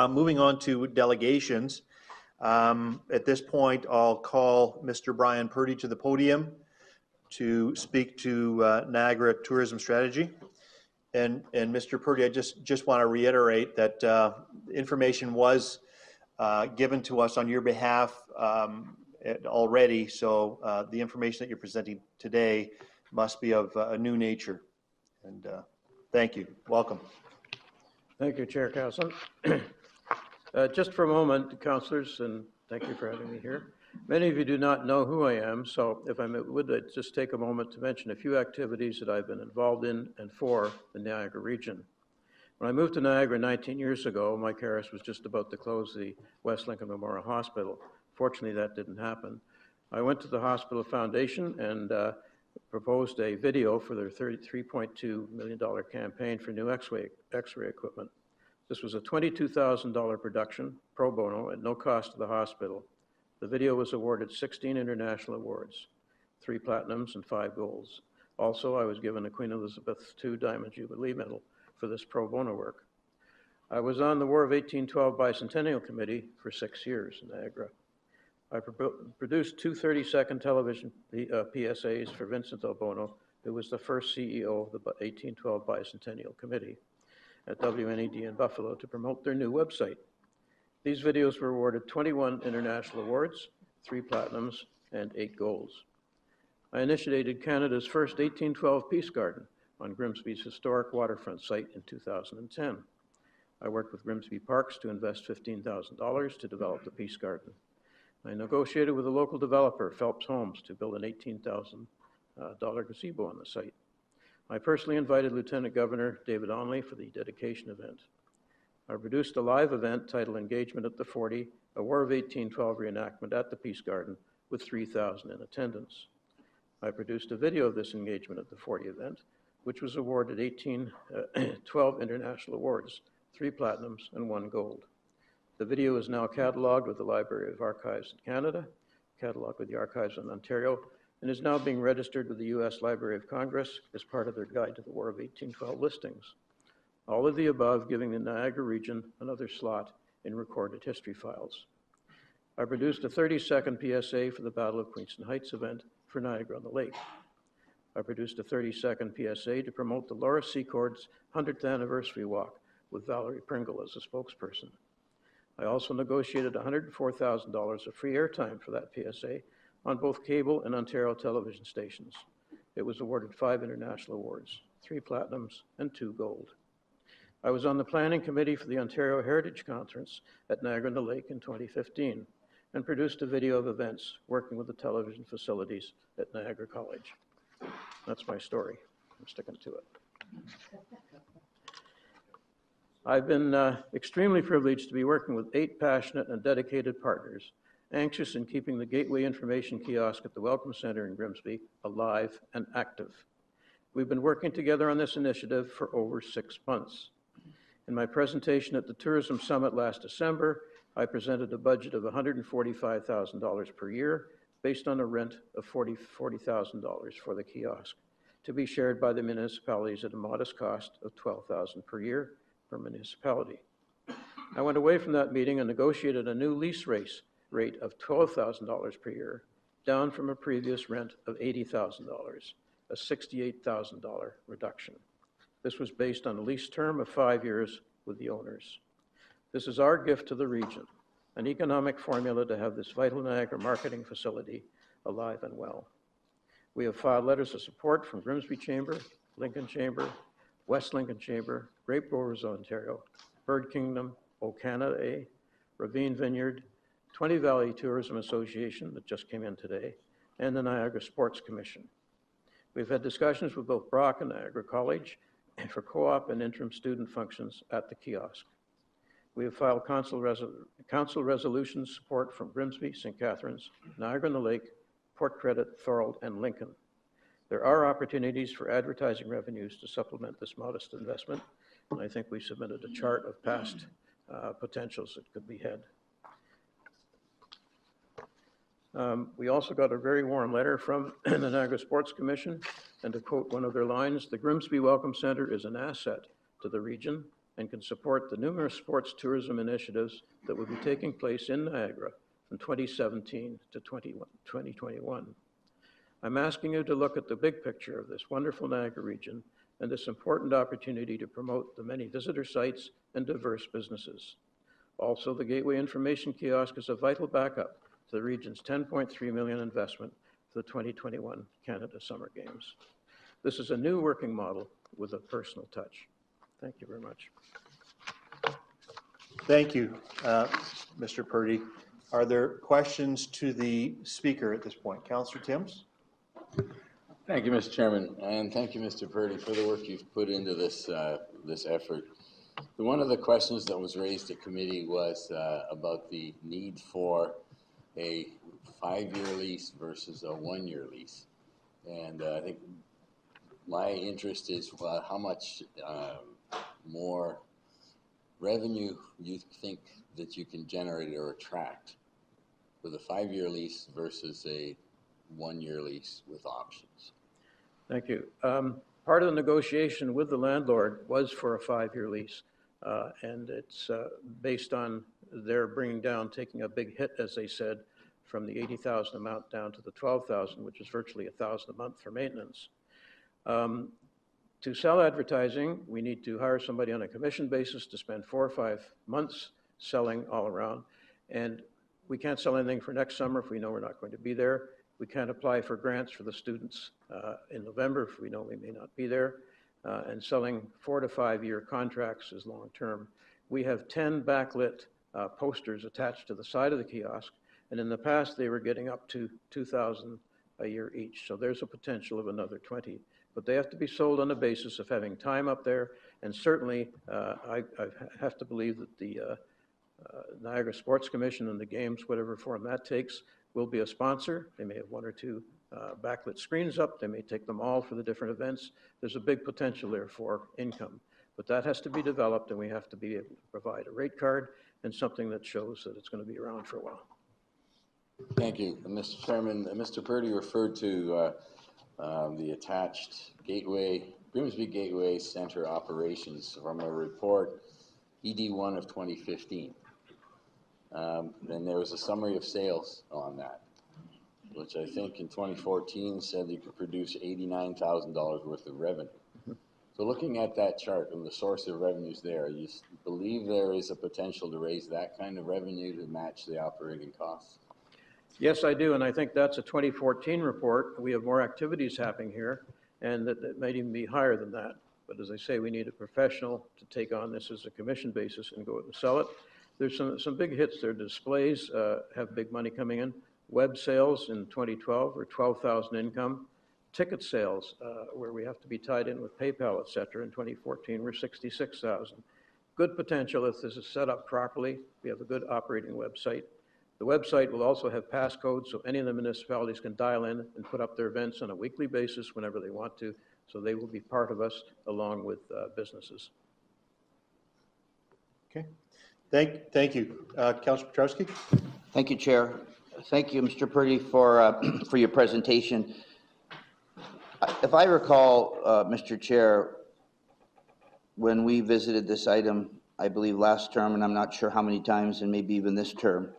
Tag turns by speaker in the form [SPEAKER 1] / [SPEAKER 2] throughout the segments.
[SPEAKER 1] Moving on to delegations. At this point, I'll call Mr. Brian Purdy to the podium to speak to Niagara tourism strategy. And Mr. Purdy, I just want to reiterate that information was given to us on your behalf already, so the information that you're presenting today must be of a new nature. And thank you. Welcome.
[SPEAKER 2] Thank you, Chair Casson. Just for a moment, councillors, and thank you for having me here. Many of you do not know who I am, so if I would just take a moment to mention a few activities that I've been involved in and for the Niagara region. When I moved to Niagara 19 years ago, Mike Harris was just about to close the West Lincoln Memorial Hospital. Fortunately, that didn't happen. I went to the hospital foundation and proposed a video for their $33.2 million campaign for new X-ray equipment. This was a $22,000 production, pro bono, at no cost to the hospital. The video was awarded 16 international awards, 3 platinums and 5 golds. Also, I was given a Queen Elizabeth II Diamond Jubilee Medal for this pro bono work. I was on the War of 1812 Bicentennial Committee for 6 years in Niagara. I produced 2 30-second television PSAs for Vincent Del Bono, who was the first CEO of the 1812 Bicentennial Committee at WNED in Buffalo to promote their new website. These videos were awarded 21 international awards, 3 platinums, and 8 golds. I initiated Canada's first 1812 Peace Garden on Grimsby's historic waterfront site in 2010. I worked with Grimsby Parks to invest $15,000 to develop the Peace Garden. I negotiated with a local developer, Phelps Homes, to build an $18,000 gazebo on the site. I personally invited Lieutenant Governor David Onley for the dedication event. I produced a live event titled Engagement at the 40, a War of 1812 reenactment at the Peace Garden with 3,000 in attendance. I produced a video of this Engagement at the 40 event, which was awarded 12 international awards, 3 platinums and 1 gold. The video is now cataloged with the Library of Archives in Canada, cataloged with the Archives in Ontario, and is now being registered with the U.S. Library of Congress as part of their Guide to the War of 1812 listings. All of the above giving the Niagara region another slot in recorded history files. I produced a 30-second PSA for the Battle of Queenston Heights event for Niagara-on-the-Lake. I produced a 30-second PSA to promote the Laura Secord's 100th anniversary walk with Valerie Pringle as a spokesperson. I also negotiated $104,000 of free airtime for that PSA on both cable and Ontario television stations. It was awarded 5 international awards, 3 platinums and 2 gold. I was on the planning committee for the Ontario Heritage Conference at Niagara-on-the-Lake in 2015 and produced a video of events working with the television facilities at Niagara College. That's my story. I'm sticking to it. I've been extremely privileged to be working with 8 passionate and dedicated partners, anxious in keeping the Gateway Information Kiosk at the Welcome Center in Grimsby alive and active. We've been working together on this initiative for over 6 months. In my presentation at the Tourism Summit last December, I presented a budget of $145,000 per year based on a rent of $40,000 for the kiosk, to be shared by the municipalities at a modest cost of $12,000 per year per municipality. I went away from that meeting and negotiated a new lease rate of $12,000 per year, down from a previous rent of $80,000, a $68,000 reduction. This was based on a lease term of 5 years with the owners. This is our gift to the region, an economic formula to have this vital Niagara marketing facility alive and well. We have filed letters of support from Grimsby Chamber, Lincoln Chamber, West Lincoln Chamber, Great Growers Ontario, Bird Kingdom, O-Canada, Ravine Vineyard, 20 Valley Tourism Association that just came in today, and the Niagara Sports Commission. We've had discussions with both Brock and Niagara College for co-op and interim student functions at the kiosk. We have filed council resolution support from Grimsby, St. Catharines, Niagara-on-the-Lake, Port Credit, Thorold, and Lincoln. There are opportunities for advertising revenues to supplement this modest investment, and I think we submitted a chart of past potentials that could be had. We also got a very warm letter from the Niagara Sports Commission, and to quote one of their lines, "The Grimsby Welcome Center is an asset to the region and can support the numerous sports tourism initiatives that will be taking place in Niagara from 2017 to 2021. I'm asking you to look at the big picture of this wonderful Niagara region and this important opportunity to promote the many visitor sites and diverse businesses. Also, the Gateway Information Kiosk is a vital backup to the region's $10.3 million investment for the 2021 Canada Summer Games. This is a new working model with a personal touch. Thank you very much.
[SPEAKER 1] Thank you, Mr. Purdy. Are there questions to the speaker at this point? Councillor Timms?
[SPEAKER 3] Thank you, Mr. Chairman, and thank you, Mr. Purdy, for the work you've put into this this effort. One of the questions that was raised at committee was about the need for a 5-year lease versus a 1-year lease, and I think my interest is how much more revenue you think that you can generate or attract with a 5-year lease versus a 1-year lease with options.
[SPEAKER 2] Thank you. Part of the negotiation with the landlord was for a 5-year lease, and it's based on their bringing down, taking a big hit, as they said, from the $80,000 amount down to the $12,000, which is virtually $1,000 a month for maintenance. To sell advertising, we need to hire somebody on a commission basis to spend 4 or 5 months selling all around, and we can't sell anything for next summer if we know we're not going to be there. We can't apply for grants for the students in November if we know we may not be there. And selling 4 to 5 year contracts is long term. We have 10 backlit posters attached to the side of the kiosk, and in the past they were getting up to $2,000 a year each. So there's a potential of another 20. But they have to be sold on the basis of having time up there, and certainly I have to believe that the Niagara Sports Commission and the games, whatever form that takes, will be a sponsor. They may have 1 or 2 backlit screens up. They may take them all for the different events. There's a big potential there for income. But that has to be developed, and we have to be able to provide a rate card and something that shows that it's going to be around for a while.
[SPEAKER 3] Thank you. Mr. Chairman, Mr. Purdy referred to the attached Grimsby Gateway Center operations from a report, ED1 of 2015. And there was a summary of sales on that, which I think in 2014 said you could produce $89,000 worth of revenue. So looking at that chart and the source of revenues there, you believe there is a potential to raise that kind of revenue to match the operating costs?
[SPEAKER 2] Yes, I do, and I think that's a 2014 report. We have more activities happening here, and that might even be higher than that. But as I say, we need a professional to take on this as a commission basis and go out and sell it. There's some big hits there. Displays have big money coming in. Web sales in 2012 are $12,000 income. Ticket sales, where we have to be tied in with PayPal, et cetera, in 2014 were $66,000. Good potential if this is set up properly. We have a good operating website. The website will also have passcodes, so any of the municipalities can dial in and put up their events on a weekly basis whenever they want to, so they will be part of us along with businesses.
[SPEAKER 1] Okay. Thank you. Councillor Petrowski?
[SPEAKER 4] Thank you, Chair. Thank you, Mr. Purdy, for your presentation. If I recall, Mr. Chair, when we visited this item, I believe last term, and I'm not sure how many times, and maybe even this term,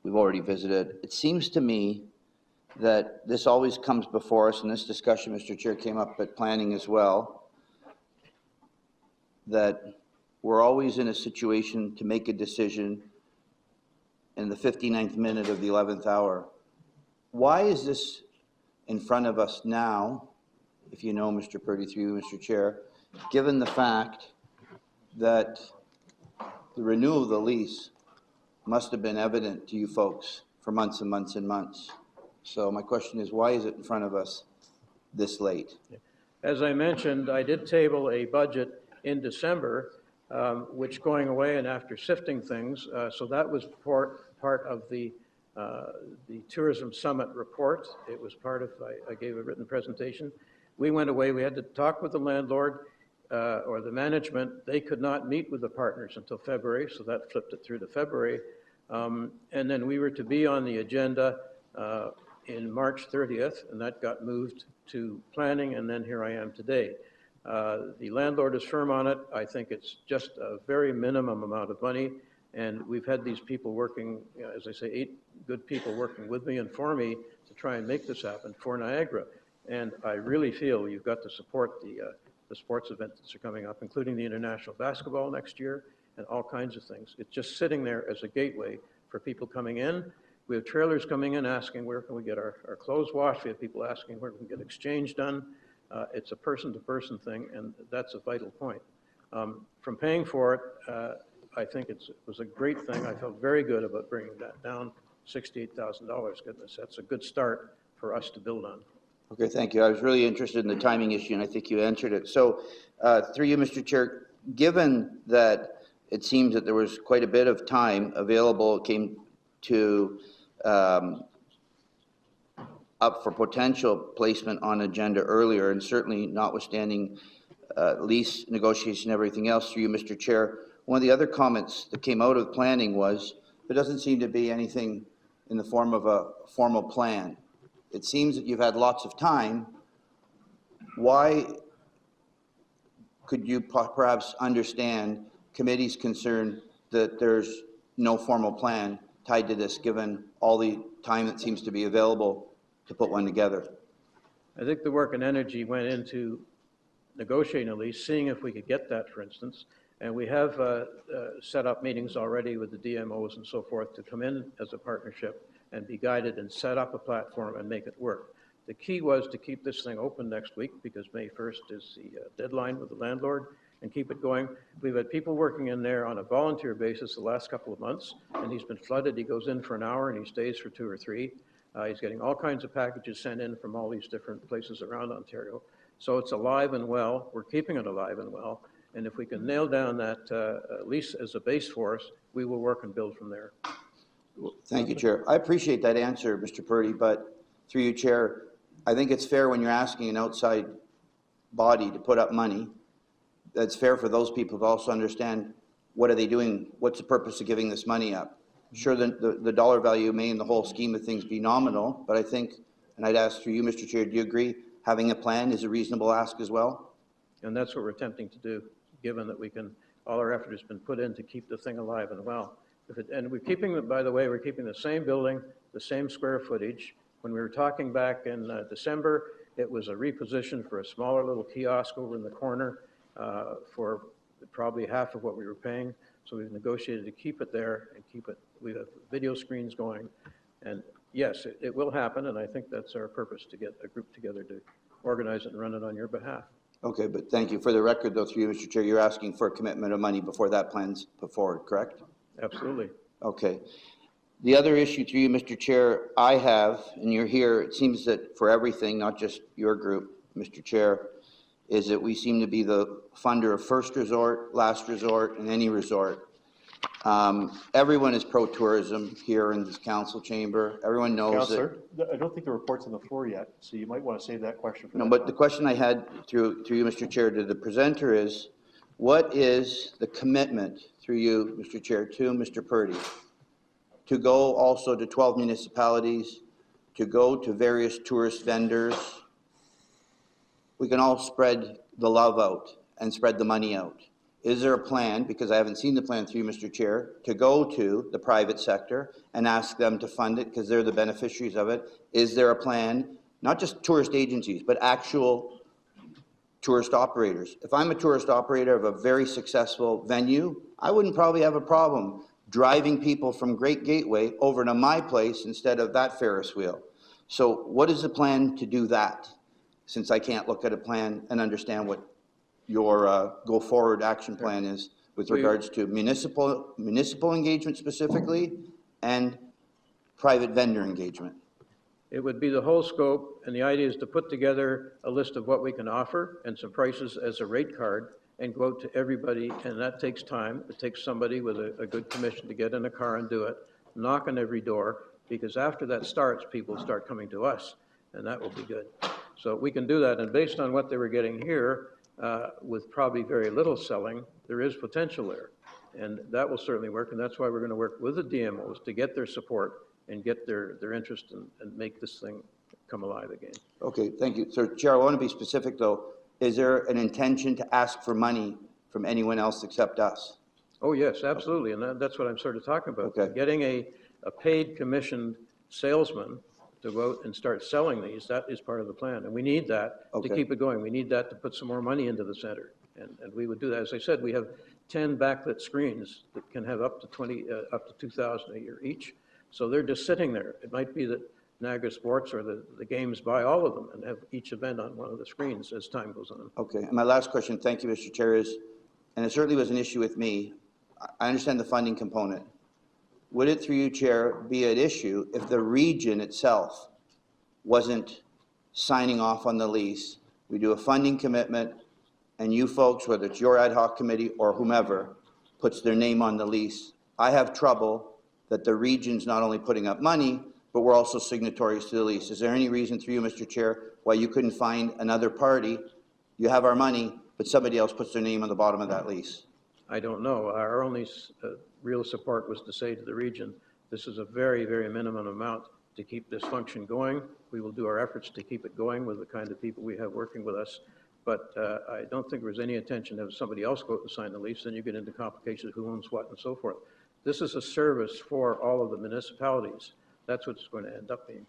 [SPEAKER 4] we've already visited. It seems to me that this always comes before us, and this discussion, Mr. Chair, came up at planning as well, that we're always in a situation to make a decision in the 59th minute of the 11th hour. Why is this in front of us now, if you know, Mr. Purdy, through you, Mr. Chair, given the fact that the renewal of the lease must have been evident to you folks for months and months and months? So my question is, why is it in front of us this late?
[SPEAKER 2] As I mentioned, I did table a budget in December, which going away and after sifting things, so that was part of the Tourism Summit report. It was part of, I gave a written presentation. We went away, we had to talk with the landlord or the management. They could not meet with the partners until February, so that flipped it through to February. And then we were to be on the agenda in March 30th, and that got moved to planning, and then here I am today. The landlord is firm on it. I think it's just a very minimum amount of money. And we've had these people working, as I say, 8 good people working with me and for me to try and make this happen for Niagara. And I really feel you've got to support the sports events that are coming up, including the international basketball next year and all kinds of things. It's just sitting there as a gateway for people coming in. We have trailers coming in asking where can we get our clothes washed. We have people asking where can we get exchange done. It's a person-to-person thing, and that's a vital point. From paying for it, I think it was a great thing. I felt very good about bringing that down, $68,000. Goodness, that's a good start for us to build on.
[SPEAKER 4] Okay, thank you. I was really interested in the timing issue, and I think you answered it. So, through you, Mr. Chair, given that it seems that there was quite a bit of time available, it came to up for potential placement on agenda earlier, and certainly notwithstanding lease negotiation and everything else, through you, Mr. Chair, one of the other comments that came out of planning was there doesn't seem to be anything in the form of a formal plan. It seems that you've had lots of time. Why could you perhaps understand committee's concern that there's no formal plan tied to this, given all the time that seems to be available to put one together?
[SPEAKER 2] I think the work and energy went into negotiating a lease, seeing if we could get that, for instance. And we have set up meetings already with the DMOs and so forth to come in as a partnership and be guided and set up a platform and make it work. The key was to keep this thing open next week because May 1st is the deadline with the landlord, and keep it going. We've had people working in there on a volunteer basis the last couple of months, and he's been flooded. He goes in for an hour and he stays for 2 or 3. He's getting all kinds of packages sent in from all these different places around Ontario. So it's alive and well. We're keeping it alive and well. And if we can nail down that lease as a base for us, we will work and build from there.
[SPEAKER 4] Thank you, Chair. I appreciate that answer, Mr. Purdy, but through you, Chair, I think it's fair when you're asking an outside body to put up money, that's fair for those people to also understand what are they doing, what's the purpose of giving this money up. Sure, the dollar value may in the whole scheme of things be nominal, but I think, and I'd ask through you, Mr. Chair, do you agree having a plan is a reasonable ask as well?
[SPEAKER 2] And that's what we're attempting to do, given that we can, all our effort has been put in to keep the thing alive and well. And we're keeping, by the way, we're keeping the same building, the same square footage. When we were talking back in December, it was a reposition for a smaller little kiosk over in the corner for probably half of what we were paying. So we've negotiated to keep it there and keep it, we have video screens going. And yes, it will happen, and I think that's our purpose, to get a group together to organize it and run it on your behalf.
[SPEAKER 4] Okay, but thank you. For the record, though, through you, Mr. Chair, you're asking for a commitment of money before that plan's put forward, correct?
[SPEAKER 2] Absolutely.
[SPEAKER 4] Okay. The other issue through you, Mr. Chair, I have, and you're here, it seems that for everything, not just your group, Mr. Chair, is that we seem to be the funder of first resort, last resort, and any resort. Everyone is pro-tourism here in this council chamber. Everyone knows
[SPEAKER 1] Councillor, I don't think the report's on the floor yet, so you might want to save that question for
[SPEAKER 4] No,
[SPEAKER 1] that
[SPEAKER 4] but
[SPEAKER 1] time.
[SPEAKER 4] the question I had through you, Mr. Chair, to the presenter is, what is the commitment through you, Mr. Chair, to Mr. Purdy, to go also to 12 municipalities, to go to various tourist vendors? We can all spread the love out and spread the money out. Is there a plan, because I haven't seen the plan through you, Mr. Chair, to go to the private sector and ask them to fund it because they're the beneficiaries of it? Is there a plan, not just tourist agencies, but actual tourist operators? If I'm a tourist operator of a very successful venue, I wouldn't probably have a problem driving people from Great Gateway over to my place instead of that Ferris wheel. So what is the plan to do that? Since I can't look at a plan and understand what your go-forward action plan is with regards to municipal engagement specifically and private vendor engagement.
[SPEAKER 2] It would be the whole scope, and the idea is to put together a list of what we can offer and some prices as a rate card and go out to everybody, and that takes time. It takes somebody with a good commission to get in a car and do it, knock on every door, because after that starts, people start coming to us, and that will be good. So we can do that, and based on what they were getting here, with probably very little selling, there is potential there. And that will certainly work, and that's why we're going to work with the DMOs to get their support and get their interest and make this thing come alive again.
[SPEAKER 4] Okay, thank you. So, Chair, I want to be specific, though. is there an intention to ask for money from anyone else except us?
[SPEAKER 2] Oh, yes, absolutely, and that's what I'm sort of talking about.
[SPEAKER 4] Okay.
[SPEAKER 2] Getting a paid commissioned salesman to go out and start selling these, that is part of the plan, and we need that to
[SPEAKER 4] Okay.
[SPEAKER 2] keep it going. We need that to put some more money into the center, and we would do that. As I said, we have 10 backlit screens that can have up to 2,000 a year each, so they're just sitting there. It might be that Niagara Sports or the games buy all of them and have each event on one of the screens as time goes on.
[SPEAKER 4] Okay, and my last question, thank you, Mr. Chair, is, and it certainly was an issue with me, I understand the funding component. Would it, through you, Chair, be an issue if the region itself wasn't signing off on the lease? We do a funding commitment, and you folks, whether it's your ad hoc committee or whomever, puts their name on the lease. I have trouble that the region's not only putting up money, but we're also signatories to the lease. Is there any reason, through you, Mr. Chair, why you couldn't find another party? You have our money, but somebody else puts their name on the bottom of that lease.
[SPEAKER 2] I don't know. Our only real support was to say to the region, this is a very, very minimum amount to keep this function going. We will do our efforts to keep it going with the kind of people we have working with us. But I don't think there was any intention to have somebody else go out and sign the lease. Then you get into complications of who owns what and so forth. This is a service for all of the municipalities. That's what it's going to end up being.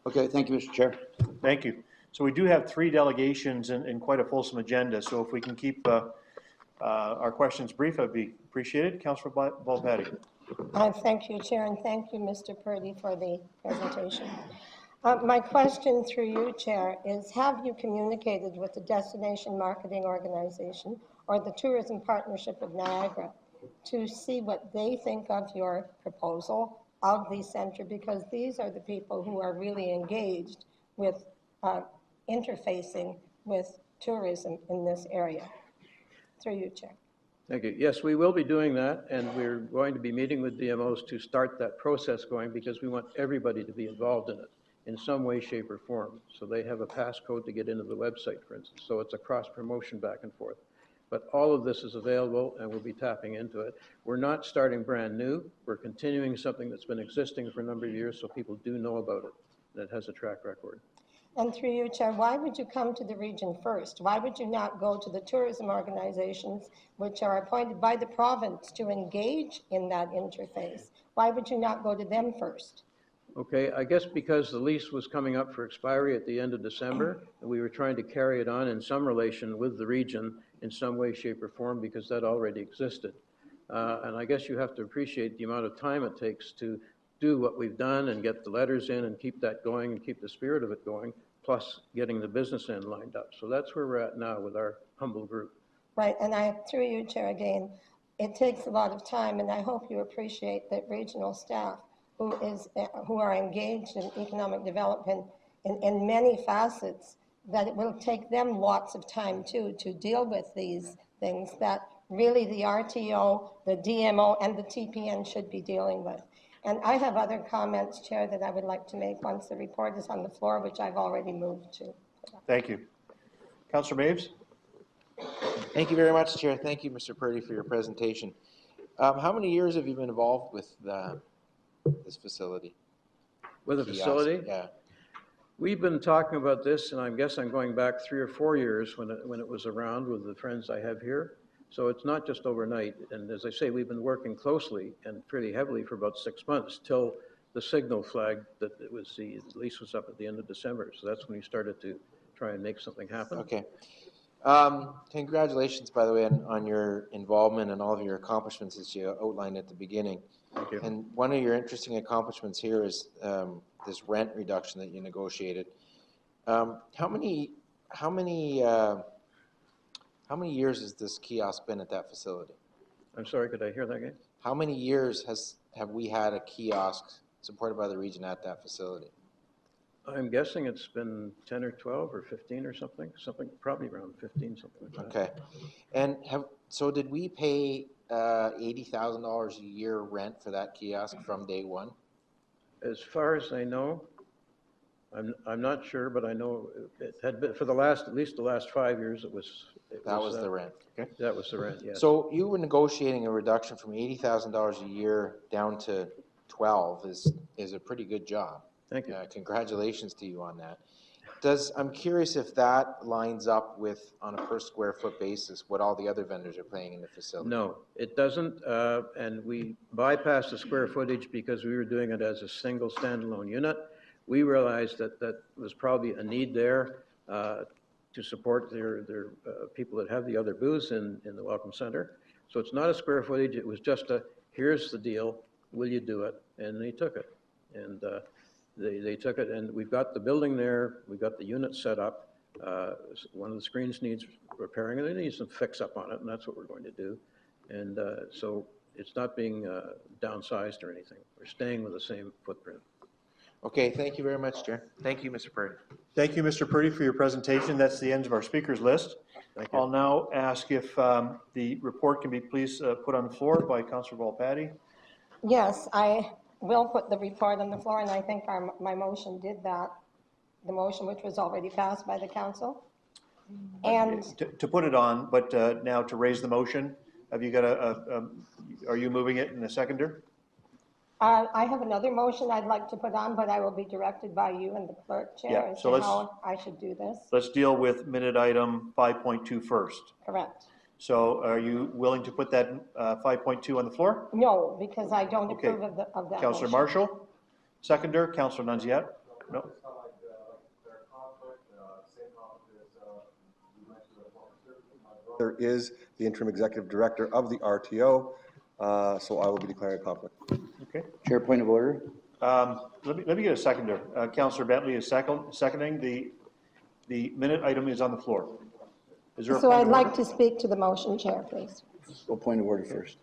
[SPEAKER 4] Okay, thank you, Mr. Chair.
[SPEAKER 1] Thank you. So we do have 3 delegations and quite a fulsome agenda, so if we can keep our questions brief, I'd be appreciated. Councillor Volpatti.
[SPEAKER 5] Thank you, Chair, and thank you, Mr. Purdy, for the presentation. My question through you, Chair, is have you communicated with the Destination Marketing Organization or the Tourism Partnership of Niagara to see what they think of your proposal of the center? Because these are the people who are really engaged with interfacing with tourism in this area. Through you, Chair.
[SPEAKER 2] Thank you. Yes, we will be doing that, and we're going to be meeting with DMOs to start that process going because we want everybody to be involved in it in some way, shape, or form. So they have a passcode to get into the website, for instance. So it's a cross-promotion back and forth. But all of this is available, and we'll be tapping into it. We're not starting brand new. We're continuing something that's been existing for a number of years so people do know about it, and it has a track record.
[SPEAKER 5] And through you, Chair, why would you come to the region first? Why would you not go to the tourism organizations which are appointed by the province to engage in that interface? Why would you not go to them first?
[SPEAKER 2] Okay, I guess because the lease was coming up for expiry at the end of December, and we were trying to carry it on in some relation with the region in some way, shape, or form because that already existed. And I guess you have to appreciate the amount of time it takes to do what we've done and get the letters in and keep that going and keep the spirit of it going, plus getting the business end lined up. So that's where we're at now with our humble group.
[SPEAKER 5] Right, and through you, Chair, again, it takes a lot of time, and I hope you appreciate that regional staff who are engaged in economic development in many facets, that it will take them lots of time too to deal with these things that really the RTO, the DMO, and the TPN should be dealing with. And I have other comments, Chair, that I would like to make once the report is on the floor, which I've already moved to.
[SPEAKER 1] Thank you. Councillor Maves?
[SPEAKER 6] Thank you very much, Chair. Thank you, Mr. Purdy, for your presentation. How many years have you been involved with this facility?
[SPEAKER 2] With a facility?
[SPEAKER 6] Yeah.
[SPEAKER 2] We've been talking about this, and I guess I'm going back 3 or 4 years when it was around with the friends I have here. So it's not just overnight. And as I say, we've been working closely and pretty heavily for about 6 months till the signal flagged that the lease was up at the end of December. So that's when we started to try and make something happen.
[SPEAKER 6] Okay. Congratulations, by the way, on your involvement and all of your accomplishments as you outlined at the beginning.
[SPEAKER 2] Thank you.
[SPEAKER 6] And one of your interesting accomplishments here is this rent reduction that you negotiated. How many years has this kiosk been at that facility?
[SPEAKER 2] I'm sorry, could I hear that again?
[SPEAKER 6] How many years have we had a kiosk supported by the region at that facility?
[SPEAKER 2] I'm guessing it's been 10 or 12 or 15 or something probably around 15, something like that.
[SPEAKER 6] Okay. And so did we pay $80,000 a year rent for that kiosk from day one?
[SPEAKER 2] As far as I know, I'm not sure, but I know it had been for at least the last 5 years.
[SPEAKER 6] That was the rent. Okay.
[SPEAKER 2] That was the rent. Yes.
[SPEAKER 6] So you were negotiating a reduction from $80,000 a year down to 12 is a pretty good job.
[SPEAKER 2] Thank you.
[SPEAKER 6] Congratulations to you on that. I'm curious if that lines up with, on a per square foot basis, what all the other vendors are paying in the facility?
[SPEAKER 2] No, it doesn't, and we bypassed the square footage because we were doing it as a single standalone unit. We realized that that was probably a need there to support their people that have the other booths in the Welcome Center. So it's not a square footage, it was just a, here's the deal, will you do it? And they took it. And they took it, and we've got the building there, we've got the unit set up. One of the screens needs repairing, and it needs some fix up on it, and that's what we're going to do. And so it's not being downsized or anything. We're staying with the same footprint.
[SPEAKER 6] Okay, thank you very much, Chair. Thank you, Mr. Purdy.
[SPEAKER 1] Thank you, Mr. Purdy, for your presentation. That's the end of our speakers list.
[SPEAKER 2] Thank you.
[SPEAKER 1] I'll now ask if the report can be please put on the floor by Councillor Volpatti.
[SPEAKER 5] Yes, I will put the report on the floor, and I think my motion did that, the motion which was already passed by the council. And
[SPEAKER 1] To put it on, but now to raise the motion, have you got are you moving it in a seconder?
[SPEAKER 5] I have another motion I'd like to put on, but I will be directed by you and the clerk, Chair,
[SPEAKER 1] Yeah,
[SPEAKER 5] as
[SPEAKER 1] so
[SPEAKER 5] to
[SPEAKER 1] let's-
[SPEAKER 5] how I should do this.
[SPEAKER 1] Let's deal with minute item 5.2 first.
[SPEAKER 5] Correct.
[SPEAKER 1] So are you willing to put that 5.2 on the floor?
[SPEAKER 5] No, because I don't
[SPEAKER 1] Okay.
[SPEAKER 5] approve of that
[SPEAKER 1] Councillor
[SPEAKER 5] motion.
[SPEAKER 1] Marshall, seconder. Councillor Nunziat? No?
[SPEAKER 7] There is the interim executive director of the RTO, so I will be declaring a conflict.
[SPEAKER 1] Okay.
[SPEAKER 4] Chair, point of order.
[SPEAKER 1] Let me get a seconder. Councillor Bentley is seconding. The minute item is on the floor. Is there a
[SPEAKER 5] So
[SPEAKER 1] point
[SPEAKER 5] I'd
[SPEAKER 1] of
[SPEAKER 5] like
[SPEAKER 1] order?
[SPEAKER 5] to speak to the motion, Chair, please.
[SPEAKER 4] Go point of order first.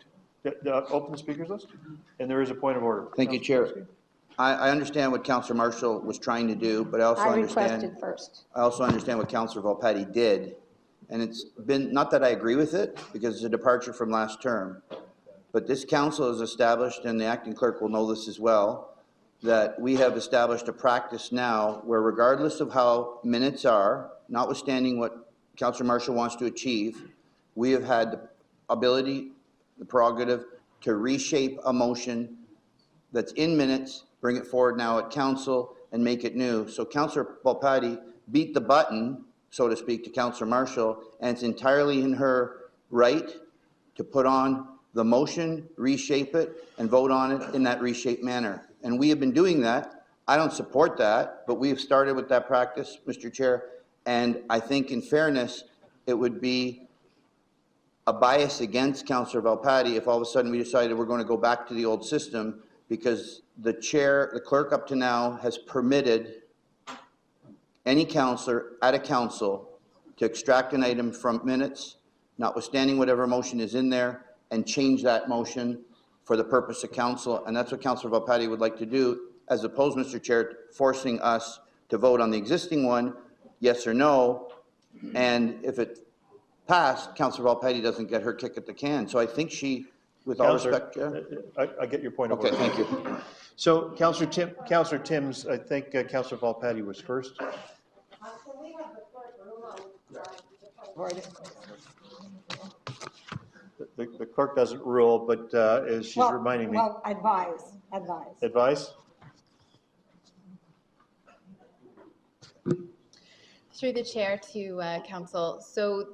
[SPEAKER 1] Open the speakers list, and there is a point of order.
[SPEAKER 4] Thank you,
[SPEAKER 1] Councillor
[SPEAKER 4] Chair.
[SPEAKER 1] Kurski.
[SPEAKER 4] I understand what Councillor Marshall was trying to do, but I also
[SPEAKER 5] I
[SPEAKER 4] understand.
[SPEAKER 5] requested first.
[SPEAKER 4] I also understand what Councillor Volpatti did, and it's been, not that I agree with it, because it's a departure from last term, but this council has established, and the acting clerk will know this as well, that we have established a practice now where regardless of how minutes are, notwithstanding what Councillor Marshall wants to achieve, we have had the ability, the prerogative, to reshape a motion that's in minutes, bring it forward now at council, and make it new. So Councillor Volpatti beat the button, so to speak, to Councillor Marshall, and it's entirely in her right to put on the motion, reshape it, and vote on it in that reshaped manner. And we have been doing that. I don't support that, but we have started with that practice, Mr. Chair, and I think in fairness, it would be a bias against Councillor Volpatti if all of a sudden we decided we're going to go back to the old system, because the chair, the clerk up to now has permitted any councillor at a council to extract an item from minutes, notwithstanding whatever motion is in there, and change that motion for the purpose of council. And that's what Councillor Volpatti would like to do, as opposed, Mr. Chair, forcing us to vote on the existing one, yes or no. And if it passed, Councillor Volpatti doesn't get her kick at the can. So I think she, with all
[SPEAKER 1] Councillor,
[SPEAKER 4] respect, Chair.
[SPEAKER 1] I get your point of
[SPEAKER 4] Okay,
[SPEAKER 1] order.
[SPEAKER 4] thank you.
[SPEAKER 1] So Councillor Timms, I think Councillor Volpatti was first. The clerk doesn't rule, but as she's reminding me.
[SPEAKER 5] Well, advise.
[SPEAKER 1] Advice?
[SPEAKER 8] Through the chair to council. So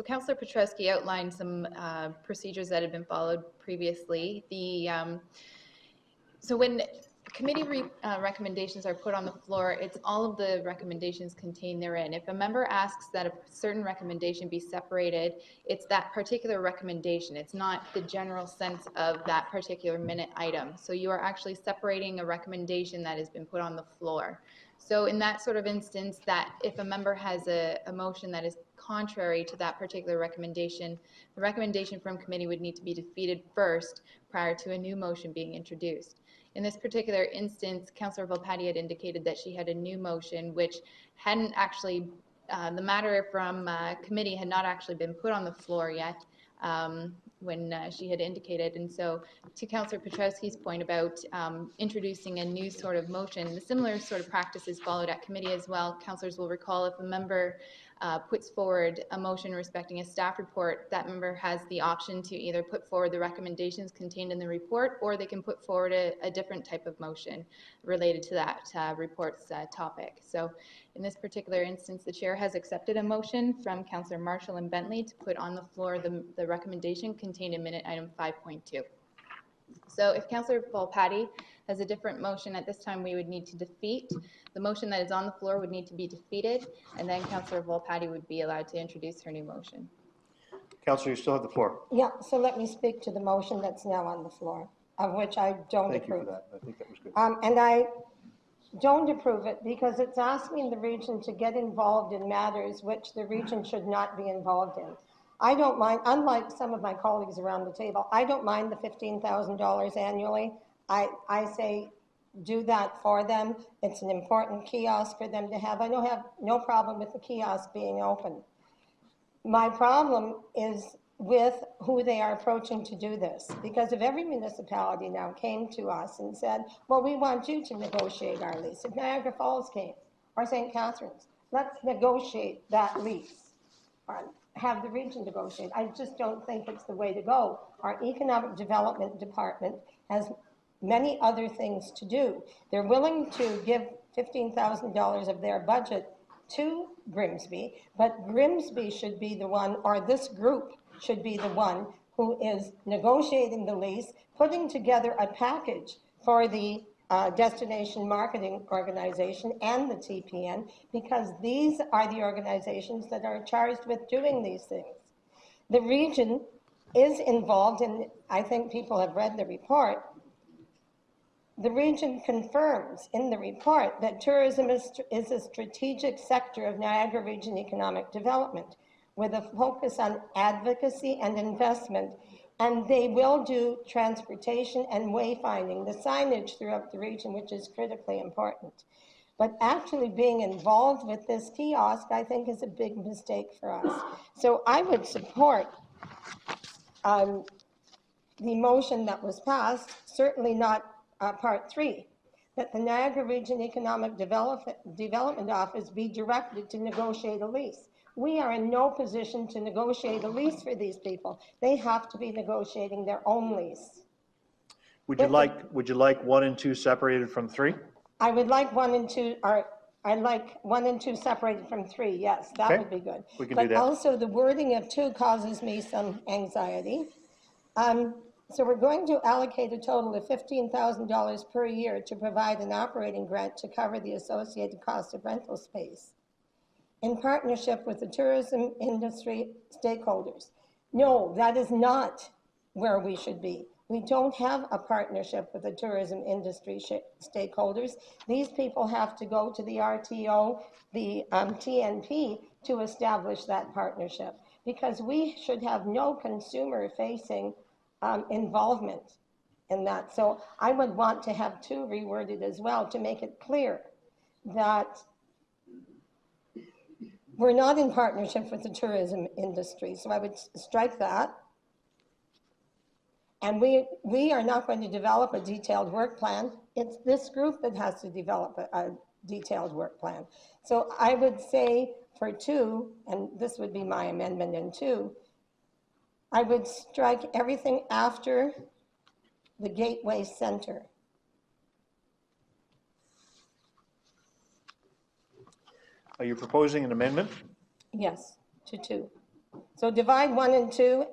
[SPEAKER 8] Councillor Petruski outlined some procedures that had been followed previously. So when committee recommendations are put on the floor, it's all of the recommendations contained therein. If a member asks that a certain recommendation be separated, it's that particular recommendation. It's not the general sense of that particular minute item. So you are actually separating a recommendation that has been put on the floor. So in that sort of instance, that if a member has a motion that is contrary to that particular recommendation, the recommendation from committee would need to be defeated first prior to a new motion being introduced. In this particular instance, Councillor Volpatti had indicated that she had a new motion which hadn't actually, the matter from committee had not actually been put on the floor yet when she had indicated. And so to Councillor Petrowski's point about introducing a new sort of motion, the similar sort of practice is followed at committee as well. Councillors will recall if a member puts forward a motion respecting a staff report, that member has the option to either put forward the recommendations contained in the report, or they can put forward a different type of motion related to that report's topic. So in this particular instance, the chair has accepted a motion from Councillor Marshall and Bentley to put on the floor the recommendation contained in minute item 5.2. So if Councillor Volpatti has a different motion at this time, we would need to defeat. The motion that is on the floor would need to be defeated, and then Councillor Volpatti would be allowed to introduce her new motion.
[SPEAKER 1] Councillor, you still have the floor.
[SPEAKER 5] Yeah, so let me speak to the motion that's now on the floor, of which I don't
[SPEAKER 1] Thank you
[SPEAKER 5] approve.
[SPEAKER 1] for that. I think that was good.
[SPEAKER 5] And I don't approve it because it's asking the region to get involved in matters which the region should not be involved in. I don't mind, unlike some of my colleagues around the table, I don't mind the $15,000 annually. I say do that for them. It's an important kiosk for them to have. I don't have no problem with the kiosk being open. My problem is with who they are approaching to do this, because if every municipality now came to us and said, well, we want you to negotiate our lease. If Niagara Falls came, or St. Catharines, let's negotiate that lease, or have the region negotiate. I just don't think it's the way to go. Our economic development department has many other things to do. They're willing to give $15,000 of their budget to Grimsby, but Grimsby should be the one, or this group should be the one who is negotiating the lease, putting together a package for the Destination Marketing Organization and the TPN, because these are the organizations that are charged with doing these things. The region is involved, and I think people have read the report. The region confirms in the report that tourism is a strategic sector of Niagara Region economic development with a focus on advocacy and investment, and they will do transportation and wayfinding, the signage throughout the region, which is critically important. But actually being involved with this kiosk, I think, is a big mistake for us. So I would support the motion that was passed, certainly not Part 3, that the Niagara Region Economic Development Office be directed to negotiate a lease. We are in no position to negotiate a lease for these people. They have to be negotiating their own lease.
[SPEAKER 1] Would you like 1 and 2 separated from 3?
[SPEAKER 5] I would like 1 and 2, or I'd like 1 and 2 separated from 3, yes, that
[SPEAKER 1] Okay.
[SPEAKER 5] would be good.
[SPEAKER 1] We can do that.
[SPEAKER 5] But also the wording of 2 causes me some anxiety. So we're going to allocate a total of $15,000 per year to provide an operating grant to cover the associated cost of rental space in partnership with the tourism industry stakeholders. No, that is not where we should be. We don't have a partnership with the tourism industry stakeholders. These people have to go to the RTO, the TNP, to establish that partnership, because we should have no consumer-facing involvement in that. So I would want to have 2 reworded as well to make it clear that we're not in partnership with the tourism industry. So I would strike that. And we are not going to develop a detailed work plan. It's this group that has to develop a detailed work plan. So I would say for 2, and this would be my amendment in 2, I would strike everything after the Gateway Center.
[SPEAKER 1] Are you proposing an amendment?
[SPEAKER 5] Yes, to 2. So divide 1 and 2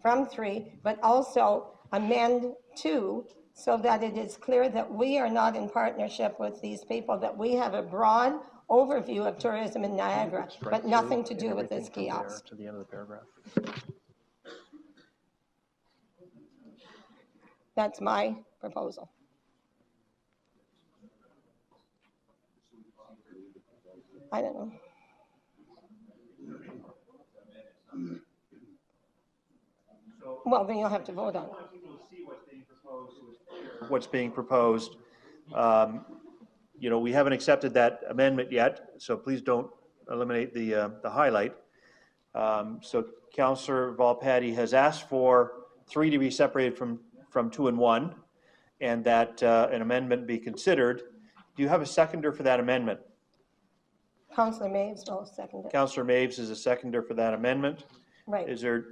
[SPEAKER 5] from 3, but also amend 2 so that it is clear that we are not in partnership with these people, that we have a broad overview of tourism in Niagara, but nothing to do with this kiosk.
[SPEAKER 1] To the end of the paragraph.
[SPEAKER 5] That's my proposal. I don't know. Well, then you'll have to vote on it.
[SPEAKER 1] What's being proposed. You know, we haven't accepted that amendment yet, so please don't eliminate the highlight. So Councillor Volpatti has asked for 3 to be separated from 2 and 1, and that an amendment be considered. Do you have a seconder for that amendment?
[SPEAKER 5] Councillor Maves will second it.
[SPEAKER 1] Councillor Maves is a seconder for that amendment.
[SPEAKER 5] Right.
[SPEAKER 1] Is there,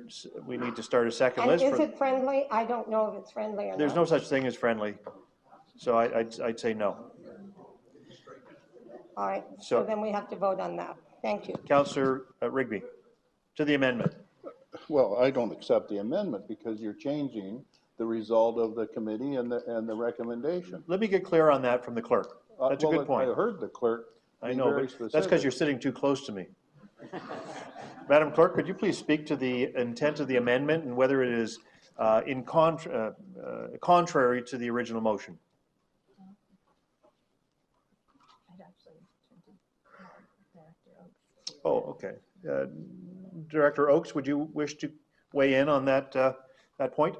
[SPEAKER 1] we need to start a second
[SPEAKER 5] And
[SPEAKER 1] list.
[SPEAKER 5] is it friendly? I don't know if it's friendly or not.
[SPEAKER 1] There's no such thing as friendly. So I'd say no.
[SPEAKER 5] All right,
[SPEAKER 1] So-
[SPEAKER 5] so then we have to vote on that. Thank you.
[SPEAKER 1] Councillor Rigby, to the amendment.
[SPEAKER 9] Well, I don't accept the amendment because you're changing the result of the committee and the recommendation.
[SPEAKER 1] Let me get clear on that from the clerk. That's a
[SPEAKER 9] Well,
[SPEAKER 1] good point.
[SPEAKER 9] I heard the clerk
[SPEAKER 1] I
[SPEAKER 9] be
[SPEAKER 1] know,
[SPEAKER 9] very
[SPEAKER 1] but
[SPEAKER 9] specific.
[SPEAKER 1] that's because you're sitting too close to me. Madam Clerk, could you please speak to the intent of the amendment and whether it is contrary to the original motion? Oh, okay. Director Oakes, would you wish to weigh in on that, that point?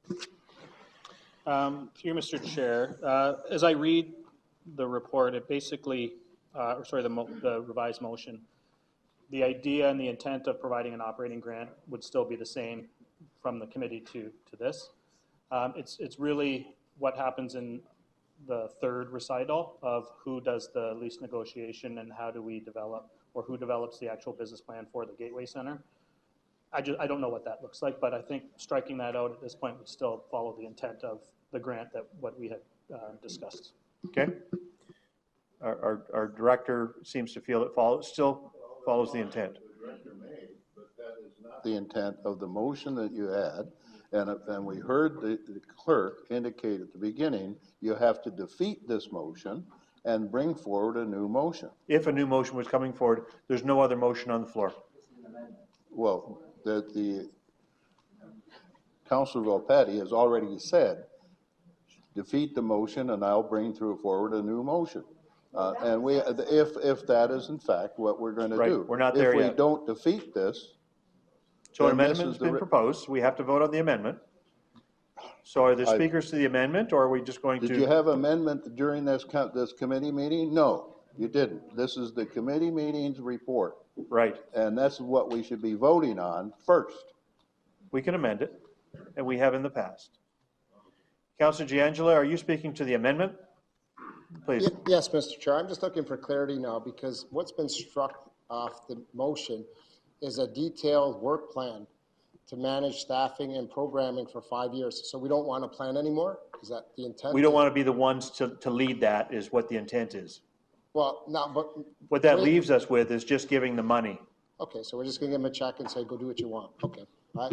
[SPEAKER 10] Through you, Mr. Chair, as I read the report, it basically, the revised motion, the idea and the intent of providing an operating grant would still be the same from the committee to this. It's really what happens in the third recital of who does the lease negotiation and how do we develop, or who develops the actual business plan for the Gateway Center. I don't know what that looks like, but I think striking that out at this point would still follow the intent of the grant that what we had discussed.
[SPEAKER 1] Okay. Our director seems to feel it still follows the intent.
[SPEAKER 9] The intent of the motion that you had, and we heard the clerk indicate at the beginning, you have to defeat this motion and bring forward a new motion.
[SPEAKER 1] If a new motion was coming forward, there's no other motion on the floor.
[SPEAKER 9] Well, the Councilor Volpetti has already said, defeat the motion and I'll bring forward a new motion. And if that is in fact what we're going to
[SPEAKER 1] Right,
[SPEAKER 9] do.
[SPEAKER 1] we're not there
[SPEAKER 9] If
[SPEAKER 1] yet.
[SPEAKER 9] we don't defeat this.
[SPEAKER 1] So an
[SPEAKER 9] then this
[SPEAKER 1] amendment
[SPEAKER 9] is
[SPEAKER 1] has
[SPEAKER 9] the
[SPEAKER 1] been proposed. We have to vote on the amendment. So are there speakers to the amendment, or are we just going to?
[SPEAKER 9] Did you have amendment during this committee meeting? No, you didn't. This is the committee meeting's report.
[SPEAKER 1] Right.
[SPEAKER 9] And that's what we should be voting on first.
[SPEAKER 1] We can amend it, and we have in the past. Councillor Giangela, are you speaking to the amendment? Please.
[SPEAKER 11] Yes, Mr. Chair. I'm just looking for clarity now because what's been struck off the motion is a detailed work plan to manage staffing and programming for 5 years. So we don't want to plan anymore? Is that the intent?
[SPEAKER 1] We don't want to be the ones to lead that, is what the intent is.
[SPEAKER 11] Well, no, but.
[SPEAKER 1] What that leaves us with is just giving the money.
[SPEAKER 11] Okay, so we're just going to give them a check and say, go do what you want. Okay. I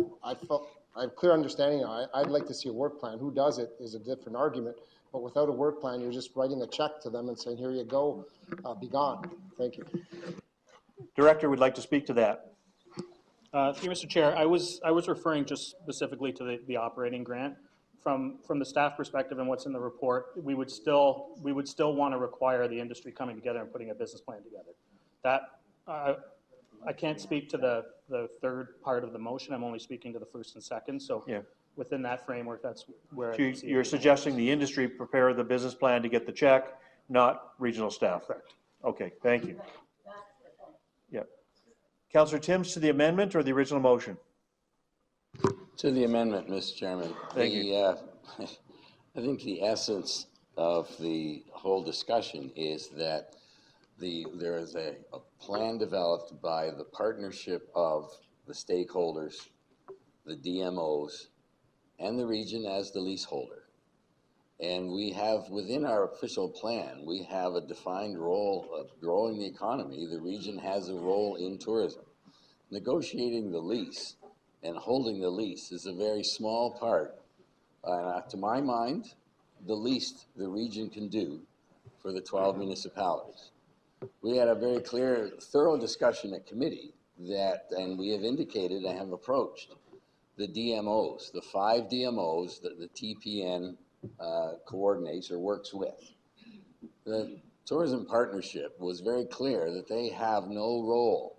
[SPEAKER 11] have clear understanding now. I'd like to see a work plan. Who does it is a different argument. But without a work plan, you're just writing a check to them and saying, here you go, be gone. Thank you.
[SPEAKER 1] Director would like to speak to that.
[SPEAKER 10] Through you, Mr. Chair, I was referring just specifically to the operating grant. From the staff perspective and what's in the report, we would still want to require the industry coming together and putting a business plan together. That I can't speak to the third part of the motion. I'm only speaking to the first and second. So yeah. Within that framework, that's where
[SPEAKER 1] You're suggesting the industry prepare the business plan to get the check, not regional staff.
[SPEAKER 10] Correct.
[SPEAKER 1] Okay, thank you. Yeah. Councillor Timms, to the amendment or the original motion?
[SPEAKER 3] To the amendment, Mr. Chairman.
[SPEAKER 1] Thank you.
[SPEAKER 3] I think the essence of the whole discussion is that there is a plan developed by the partnership of the stakeholders, the DMOs, and the region as the leaseholder. And we have, within our official plan, we have a defined role of growing the economy. The region has a role in tourism. Negotiating the lease and holding the lease is a very small part, to my mind, the least the region can do for the 12 municipalities. We had a very clear, thorough discussion at committee that, and we have indicated and have approached the DMOs, the 5 DMOs that the TPN coordinates or works with. The tourism partnership was very clear that they have no role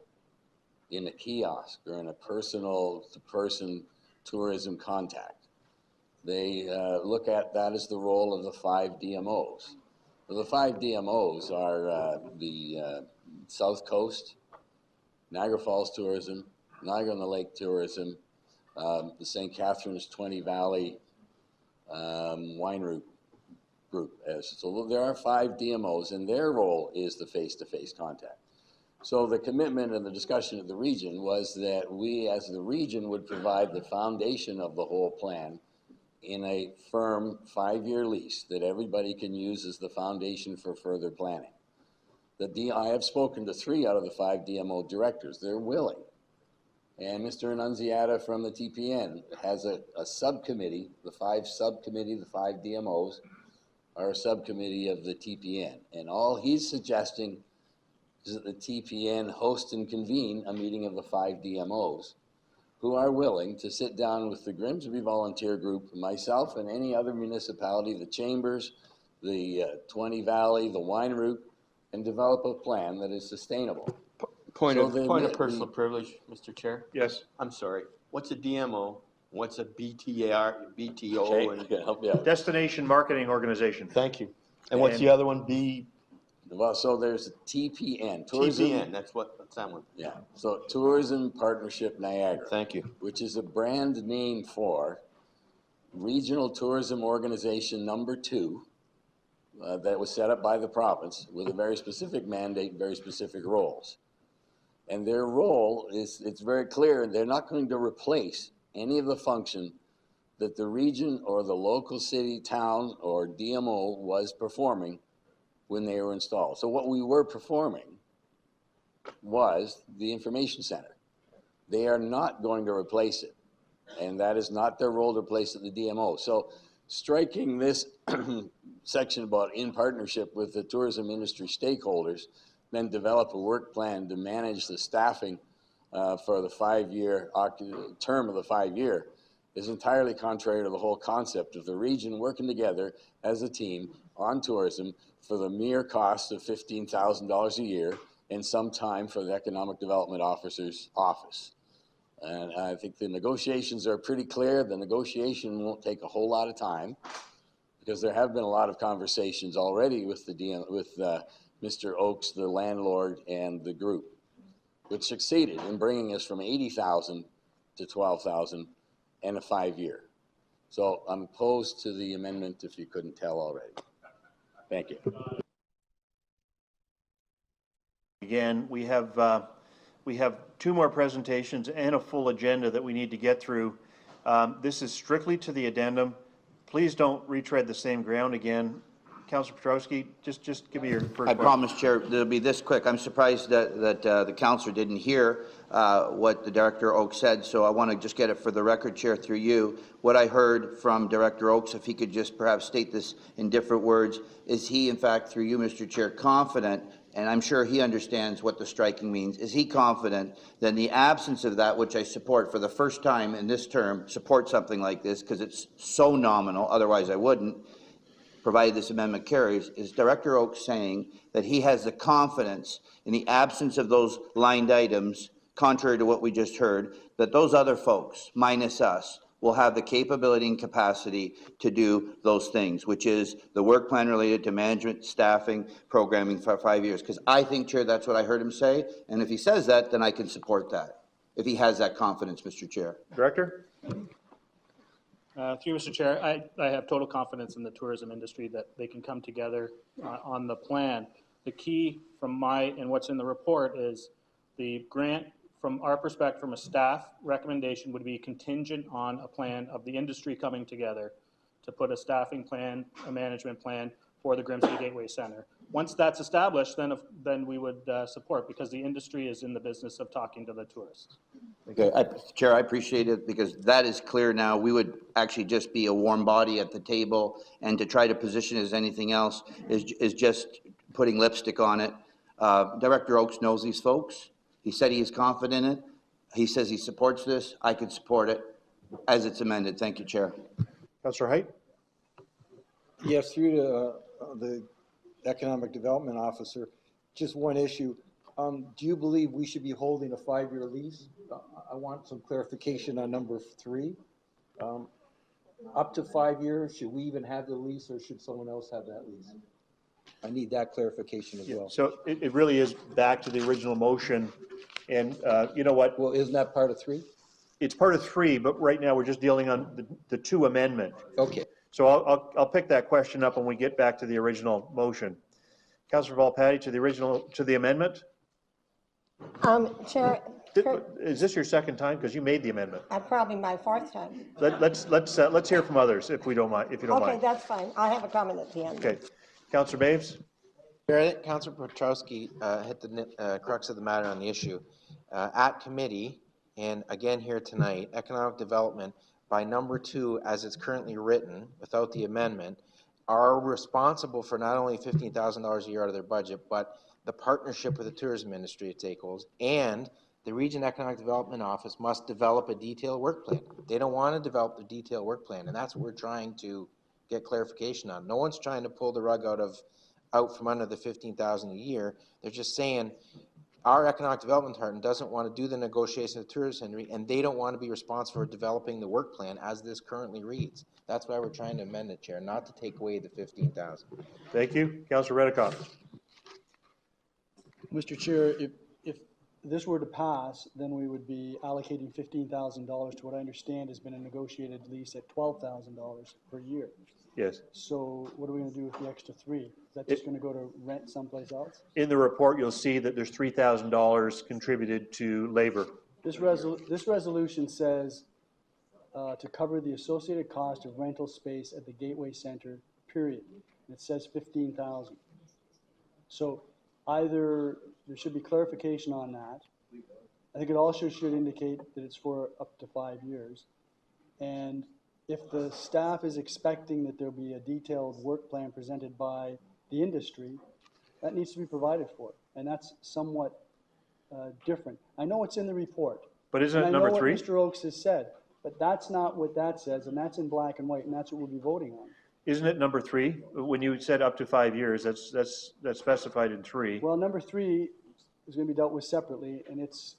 [SPEAKER 3] in a kiosk or in a person-to-person tourism contact. They look at that as the role of the 5 DMOs. Well, the 5 DMOs are the South Coast, Niagara Falls Tourism, Niagara on the Lake Tourism, the St. Catharines 20 Valley Wine Group. So there are 5 DMOs, and their role is the face-to-face contact. So the commitment and the discussion of the region was that we, as the region, would provide the foundation of the whole plan in a firm 5-year lease that everybody can use as the foundation for further planning. I have spoken to 3 out of the 5 DMO directors. They're willing. And Mr. Annunziata from the TPN has a subcommittee, the 5 DMOs are a subcommittee of the TPN. And all he's suggesting is that the TPN host and convene a meeting of the 5 DMOs who are willing to sit down with the Grimsby Volunteer Group, myself, and any other municipality, the Chambers, the 20 Valley, the Wine Route, and develop a plan that is sustainable.
[SPEAKER 12] Point
[SPEAKER 3] So
[SPEAKER 12] of personal privilege, Mr. Chair.
[SPEAKER 1] Yes.
[SPEAKER 12] I'm sorry. What's a DMO? What's a BTO?
[SPEAKER 3] Okay,
[SPEAKER 12] And
[SPEAKER 3] help you out.
[SPEAKER 1] Destination Marketing Organization.
[SPEAKER 12] thank you. And what's the other one?
[SPEAKER 3] Well, so there's TPN, Tourism.
[SPEAKER 12] TPN. That's that one.
[SPEAKER 3] Yeah, so Tourism Partnership Niagara.
[SPEAKER 12] Thank you.
[SPEAKER 3] Which is a brand name for Regional Tourism Organization number 2 that was set up by the province with a very specific mandate and very specific roles. And their role is, it's very clear, they're not going to replace any of the function that the region or the local city, town, or DMO was performing when they were installed. So what we were performing was the information center. They are not going to replace it. And that is not their role to replace it, the DMO. So striking this section about in partnership with the tourism industry stakeholders, then develop a work plan to manage the staffing for the 5-year term of the 5-year is entirely contrary to the whole concept of the region working together as a team on tourism for the mere cost of $15,000 a year and some time for the economic development officer's office. And I think the negotiations are pretty clear. The negotiation won't take a whole lot of time because there have been a lot of conversations already with Mr. Oakes, the landlord, and the group, which succeeded in bringing us from 80,000 to 12,000 and a 5-year. So I'm opposed to the amendment if you couldn't tell already. Thank you.
[SPEAKER 1] Again, we have 2 more presentations and a full agenda that we need to get through. This is strictly to the addendum. Please don't retread the same ground again. Councillor Petrowski, just give me your first
[SPEAKER 4] I promise, Chair, it'll be this quick. I'm surprised that the councillor didn't hear what the Director Oakes said, so I want to just get it for the record, Chair, through you. What I heard from Director Oakes, if he could just perhaps state this in different words, is he, in fact, through you, Mr. Chair, confident, and I'm sure he understands what the striking means, is he confident that in the absence of that, which I support for the first time in this term, support something like this, because it's so nominal, otherwise I wouldn't, provided this amendment carries, is Director Oakes saying that he has the confidence in the absence of those lined items, contrary to what we just heard, that those other folks, minus us, will have the capability and capacity to do those things, which is the work plan related to management, staffing, programming for 5 years. Because I think, Chair, that's what I heard him say, and if he says that, then I can support that, if he has that confidence, Mr. Chair.
[SPEAKER 1] Director?
[SPEAKER 10] Through Mr. Chair, I have total confidence in the tourism industry that they can come together on the plan. The key from and what's in the report is the grant, from our perspective, from a staff recommendation, would be contingent on a plan of the industry coming together to put a staffing plan, a management plan for the Grimsby Gateway Center. Once that's established, then we would support, because the industry is in the business of talking to the tourists.
[SPEAKER 4] Okay, Chair, I appreciate it, because that is clear now. We would actually just be a warm body at the table, and to try to position as anything else is just putting lipstick on it. Director Oakes knows these folks. He said he is confident in it. He says he supports this. I can support it as it's amended. Thank you, Chair.
[SPEAKER 1] Councillor Height?
[SPEAKER 13] Yes, through to the Economic Development Officer, just one issue. Do you believe we should be holding a 5-year lease? I want some clarification on number 3. Up to 5 years, should we even have the lease, or should someone else have that lease? I need that clarification as well.
[SPEAKER 1] So it really is back to the original motion, and you know what?
[SPEAKER 13] Well, isn't that part of 3?
[SPEAKER 1] It's part of 3, but right now we're just dealing on the 2 amendment.
[SPEAKER 13] Okay.
[SPEAKER 1] So I'll pick that question up when we get back to the original motion. Councillor Volpatti, to the amendment?
[SPEAKER 5] Chair,
[SPEAKER 1] Is this your second time? Because you made the amendment.
[SPEAKER 5] probably my fourth time.
[SPEAKER 1] Let's hear from others if we don't mind, if you don't
[SPEAKER 5] Okay,
[SPEAKER 1] mind.
[SPEAKER 5] that's fine. I have a comment at the end.
[SPEAKER 1] Okay. Councillor Baves?
[SPEAKER 6] Chair, I think Councillor Petrowski hit the crux of the matter on the issue. At committee, and again here tonight, economic development, by number 2, as it's currently written, without the amendment, are responsible for not only $15,000 a year out of their budget, but the partnership with the tourism industry stakeholders, and the Region Economic Development Office must develop a detailed work plan. They don't want to develop the detailed work plan, and that's what we're trying to get clarification on. No one's trying to pull the rug out from under the $15,000 a year. They're just saying our economic development department doesn't want to do the negotiation with the tourism industry, and they don't want to be responsible for developing the work plan as this currently reads. That's why we're trying to amend it, Chair, not to take away the $15,000.
[SPEAKER 1] Thank you. Councillor Redikoff?
[SPEAKER 14] Mr. Chair, if this were to pass, then we would be allocating $15,000 to what I understand has been a negotiated lease at $12,000 per year.
[SPEAKER 1] Yes.
[SPEAKER 14] So what are we going to do with the extra 3? Is that just going to go to rent someplace else?
[SPEAKER 1] In the report, you'll see that there's $3,000 contributed to labor.
[SPEAKER 14] This resolution says to cover the associated cost of rental space at the Gateway Center, period. And it says $15,000. So either there should be clarification on that. I think it also should indicate that it's for up to 5 years. And if the staff is expecting that there'll be a detailed work plan presented by the industry, that needs to be provided for. And that's somewhat different. I know it's in the report.
[SPEAKER 1] But isn't it number 3?
[SPEAKER 14] I know what Mr. Oakes has said, but that's not what that says, and that's in black and white, and that's what we'll be voting on.
[SPEAKER 1] Isn't it number 3? When you said up to 5 years, that's specified in 3.
[SPEAKER 14] Well, number 3 is going to be dealt with separately, and it's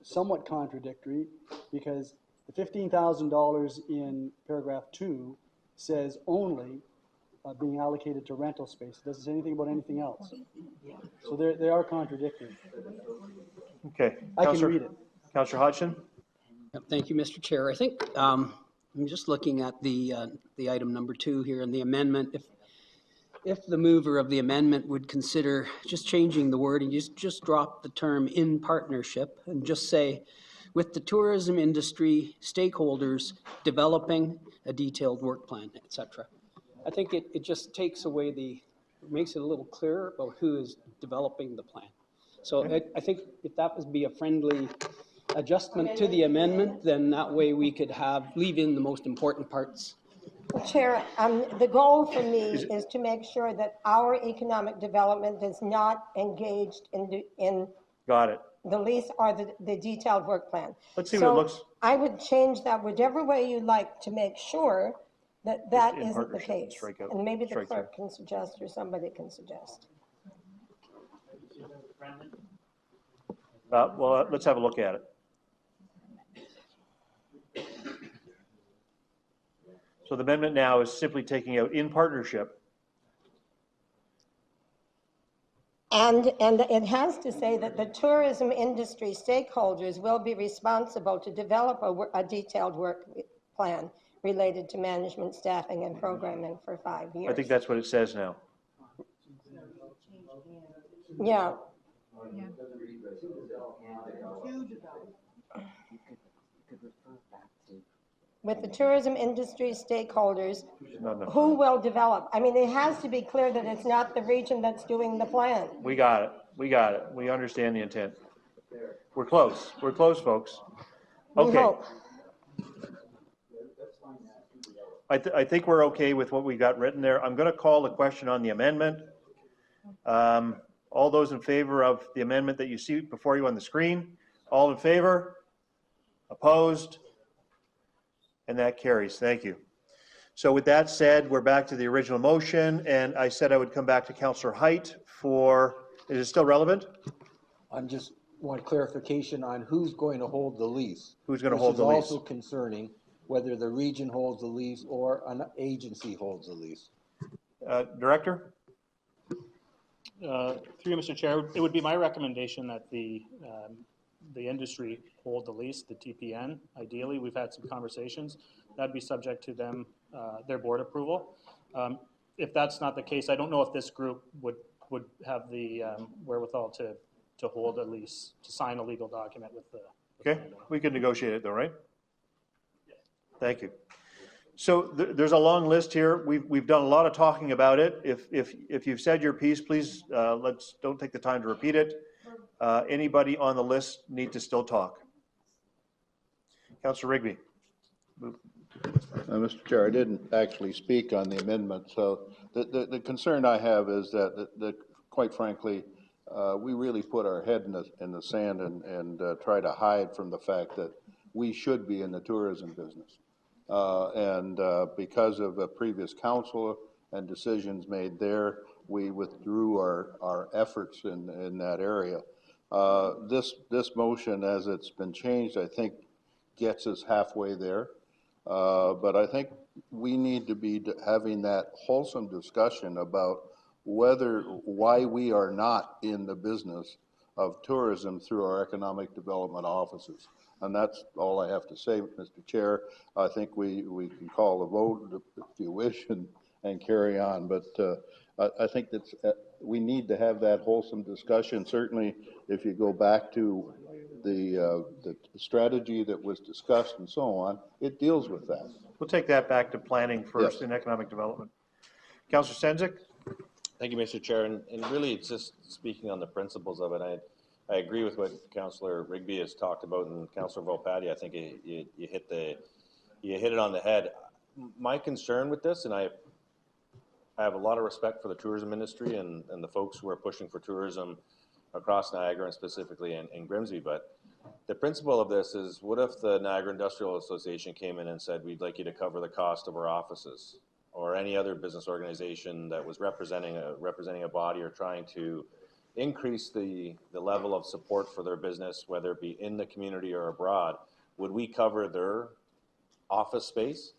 [SPEAKER 14] somewhat contradictory because the $15,000 in paragraph 2 says only being allocated to rental space. It doesn't say anything about anything else. So they are contradictory.
[SPEAKER 1] Okay.
[SPEAKER 14] I can read it.
[SPEAKER 1] Councillor Hodgson?
[SPEAKER 15] Thank you, Mr. Chair. I think I'm just looking at the item number 2 here in the amendment. If the mover of the amendment would consider just changing the wording, just drop the term "in partnership" and just say, with the tourism industry stakeholders developing a detailed work plan, etc. I think it just takes away makes it a little clearer about who is developing the plan. So I think if that would be a friendly adjustment to the amendment, then that way we could leave in the most important parts.
[SPEAKER 5] Chair, the goal for me is to make sure that our economic development is not engaged in
[SPEAKER 1] Got it.
[SPEAKER 5] the lease or the detailed work plan.
[SPEAKER 1] Let's see what it looks.
[SPEAKER 5] I would change that whichever way you like to make sure that that isn't the case. And maybe the clerk can suggest or somebody can suggest.
[SPEAKER 1] Well, let's have a look at it. So the amendment now is simply taking out "in partnership."
[SPEAKER 5] And it has to say that the tourism industry stakeholders will be responsible to develop a detailed work plan related to management, staffing, and programming for 5 years.
[SPEAKER 1] I think that's what it says now.
[SPEAKER 5] Yeah. With the tourism industry stakeholders, who will develop? I mean, it has to be clear that it's not the region that's doing the plan.
[SPEAKER 1] We got it. We got it. We understand the intent. We're close. We're close, folks. Okay. I think we're okay with what we got written there. I'm going to call the question on the amendment. All those in favor of the amendment that you see before you on the screen? All in favor? Opposed? And that carries. Thank you. So with that said, we're back to the original motion, and I said I would come back to Councillor Height for, is it still relevant?
[SPEAKER 13] I'm just want clarification on who's going to hold the lease.
[SPEAKER 1] Who's going to hold the lease?
[SPEAKER 13] This is also concerning whether the region holds the lease or an agency holds the lease.
[SPEAKER 1] Director?
[SPEAKER 10] Through you, Mr. Chair, it would be my recommendation that the industry hold the lease, the TPN. Ideally, we've had some conversations. That'd be subject to them, their board approval. If that's not the case, I don't know if this group would have the wherewithal to to hold a lease, to sign a legal document with the.
[SPEAKER 1] Okay, we can negotiate it though, right? Thank you. So there's a long list here. We've done a lot of talking about it. If you've said your piece, please don't take the time to repeat it. Anybody on the list need to still talk? Councillor Rigby.
[SPEAKER 9] Mr. Chair, I didn't actually speak on the amendment, so the concern I have is that quite frankly, we really put our head in the sand and try to hide from the fact that we should be in the tourism business. Because of a previous council and decisions made there, we withdrew our efforts in that area. This motion, as it's been changed, I think gets us halfway there. But I think we need to be having that wholesome discussion about why we are not in the business of tourism through our economic development offices. And that's all I have to say, Mr. Chair. I think we can call a vote if you wish and carry on. But I think that we need to have that wholesome discussion. Certainly, if you go back to the strategy that was discussed and so on, it deals with that.
[SPEAKER 1] We'll take that back to planning first.
[SPEAKER 9] Yes.
[SPEAKER 1] In economic development. Councillor Sendzik.
[SPEAKER 16] Thank you, Mr. Chair. And really, it's just speaking on the principles of it. I agree with what Councillor Rigby has talked about, and Councillor Volpatti, I think you hit it on the head. My concern with this, and I have a lot of respect for the tourism industry and the folks who are pushing for tourism across Niagara and specifically in Grimsby, but the principle of this is, what if the Niagara Industrial Association came in and said, we'd like you to cover the cost of our offices, or any other business organization that was representing a body or trying to increase the level of support for their business, whether it be in the community or abroad, would we cover their office space?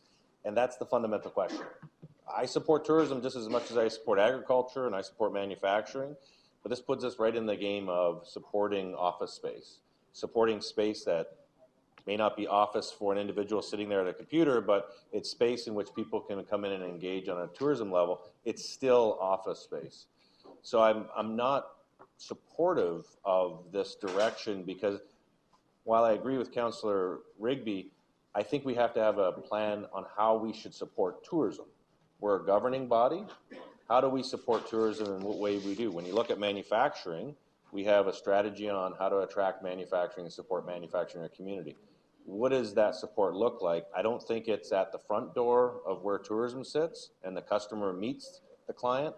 [SPEAKER 16] And that's the fundamental question. I support tourism just as much as I support agriculture and I support manufacturing, but this puts us right in the game of supporting office space, supporting space that may not be office for an individual sitting there at a computer, but it's space in which people can come in and engage on a tourism level. It's still office space. So I'm not supportive of this direction, because while I agree with Councillor Rigby, I think we have to have a plan on how we should support tourism. We're a governing body. How do we support tourism and what way we do? When you look at manufacturing, we have a strategy on how to attract manufacturing and support manufacturing in our community. What does that support look like? I don't think it's at the front door of where tourism sits and the customer meets the client.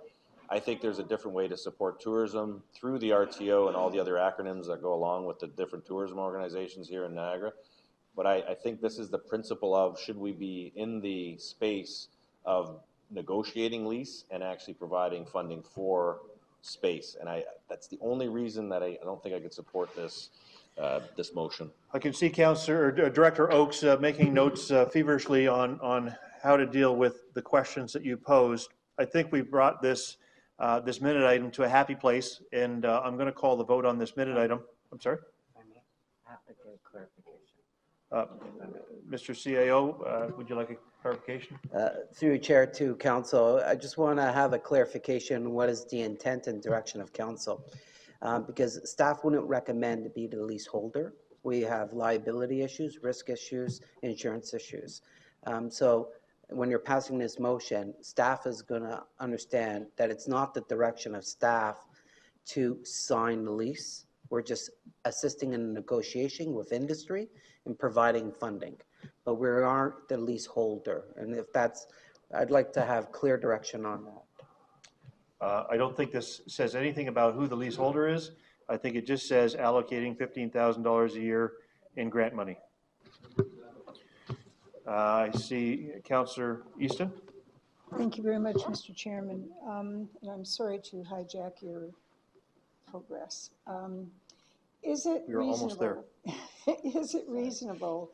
[SPEAKER 16] I think there's a different way to support tourism through the RTO and all the other acronyms that go along with the different tourism organizations here in Niagara. But I think this is the principle of, should we be in the space of negotiating lease and actually providing funding for space? And that's the only reason that I don't think I could support this this motion.
[SPEAKER 1] I can see Director Oakes making notes feverishly on how to deal with the questions that you posed. I think we brought this minute item to a happy place, and I'm going to call the vote on this minute item. I'm sorry?
[SPEAKER 17] I have to get clarification.
[SPEAKER 1] Mr. CAO, would you like a clarification?
[SPEAKER 17] Through Chair to Council, I just want to have a clarification. What is the intent and direction of Council? Because staff wouldn't recommend to be the leaseholder. We have liability issues, risk issues, insurance issues. So when you're passing this motion, staff is going to understand that it's not the direction of staff to sign the lease. We're just assisting in negotiation with industry and providing funding. But we aren't the leaseholder. And if that's, I'd like to have clear direction on that.
[SPEAKER 1] I don't think this says anything about who the leaseholder is. I think it just says allocating $15,000 a year in grant money. I see Councillor Easton.
[SPEAKER 18] Thank you very much, Mr. Chairman. And I'm sorry to hijack your progress. Is it
[SPEAKER 1] You're almost there.
[SPEAKER 18] Is it reasonable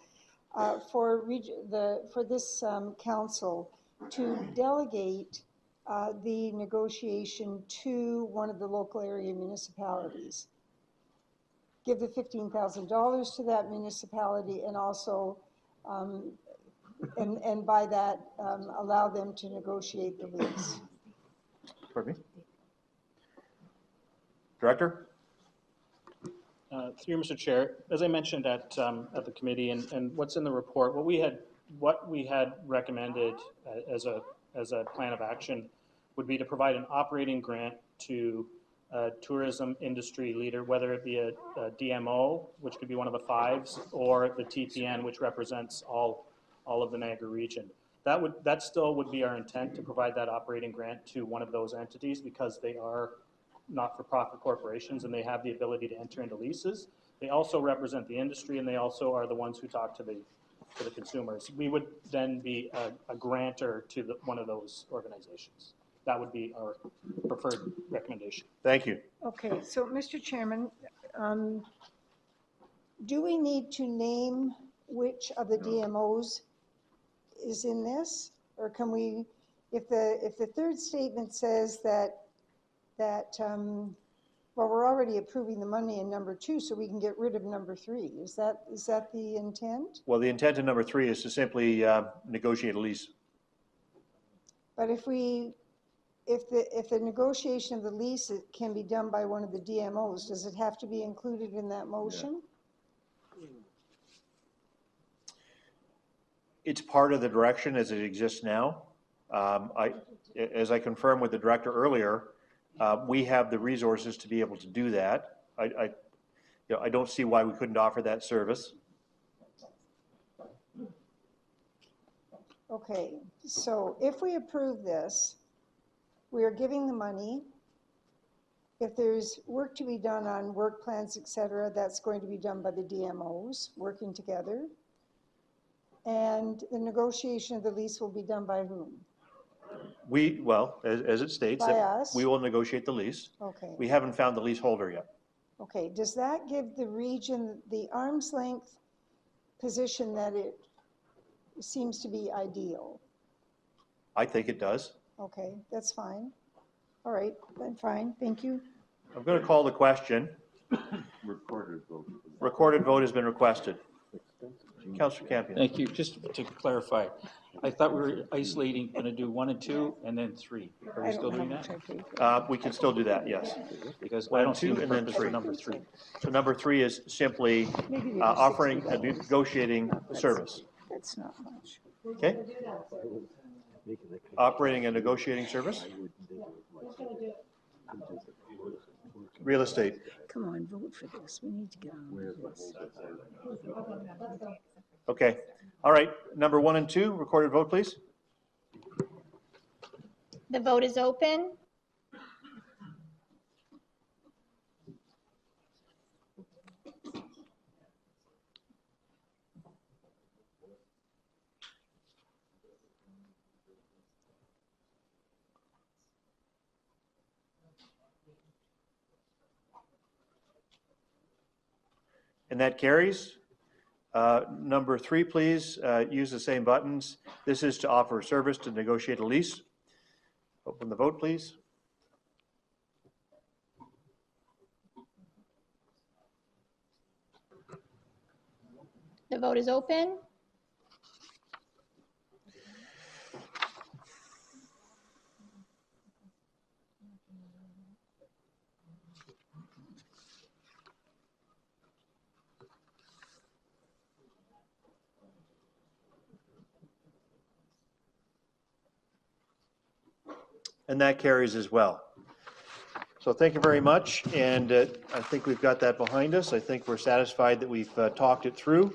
[SPEAKER 18] for this council to delegate the negotiation to one of the local area municipalities? Give the $15,000 to that municipality, and also and by that allow them to negotiate the lease.
[SPEAKER 1] Pardon me? Director?
[SPEAKER 10] Through you, Mr. Chair, as I mentioned at the committee and what's in the report, what we had recommended as a plan of action would be to provide an operating grant to a tourism industry leader, whether it be a DMO, which could be one of the fives, or the TPN, which represents all of the Niagara region. That still would be our intent, to provide that operating grant to one of those entities, because they are not-for-profit corporations and they have the ability to enter into leases. They also represent the industry, and they also are the ones who talk to the consumers. We would then be a grantor to one of those organizations. That would be our preferred recommendation.
[SPEAKER 1] Thank you.
[SPEAKER 18] Okay, so Mr. Chairman, do we need to name which of the DMOs is in this? Or can we, if the third statement says that well, we're already approving the money in number 2, so we can get rid of number 3. Is that the intent?
[SPEAKER 1] Well, the intent in number 3 is to simply negotiate a lease.
[SPEAKER 18] But if the negotiation of the lease can be done by one of the DMOs, does it have to be included in that motion?
[SPEAKER 1] Yeah. It's part of the direction as it exists now. As I confirmed with the director earlier, we have the resources to be able to do that. I don't see why we couldn't offer that service.
[SPEAKER 18] Okay, so if we approve this, we are giving the money. If there's work to be done on work plans, et cetera, that's going to be done by the DMOs working together. And the negotiation of the lease will be done by whom?
[SPEAKER 1] Well, as it states,
[SPEAKER 18] By
[SPEAKER 1] that
[SPEAKER 18] us?
[SPEAKER 1] we will negotiate the lease.
[SPEAKER 18] Okay.
[SPEAKER 1] We haven't found the leaseholder yet.
[SPEAKER 18] Okay, does that give the region the arm's length position that it seems to be ideal?
[SPEAKER 1] I think it does.
[SPEAKER 18] Okay, that's fine. All right, then fine, thank you.
[SPEAKER 1] I'm going to call the question.
[SPEAKER 9] Recorded vote.
[SPEAKER 1] Recorded vote has been requested. Councillor Campion.
[SPEAKER 19] Thank you. Just to clarify, I thought we were isolating, going to do 1 and 2 and then 3. Are we still doing that?
[SPEAKER 1] We can still do that, yes.
[SPEAKER 19] Because I
[SPEAKER 1] 1
[SPEAKER 19] don't
[SPEAKER 1] and
[SPEAKER 19] see
[SPEAKER 1] 2
[SPEAKER 19] the
[SPEAKER 1] and then
[SPEAKER 19] purpose for
[SPEAKER 1] 3.
[SPEAKER 19] number 3.
[SPEAKER 1] So number 3 is simply offering a negotiating service.
[SPEAKER 18] That's not much.
[SPEAKER 1] Okay? Operating a negotiating service? Real estate.
[SPEAKER 18] Come on, vote for this. We need to get on with this.
[SPEAKER 1] Okay. All right. Number 1 and 2, recorded vote, please.
[SPEAKER 20] The vote is open.
[SPEAKER 1] And that carries. Number 3, please, use the same buttons. This is to offer a service to negotiate a lease. Open the vote, please.
[SPEAKER 20] The vote is open.
[SPEAKER 1] And that carries as well. So thank you very much, and I think we've got that behind us. I think we're satisfied that we've talked it through.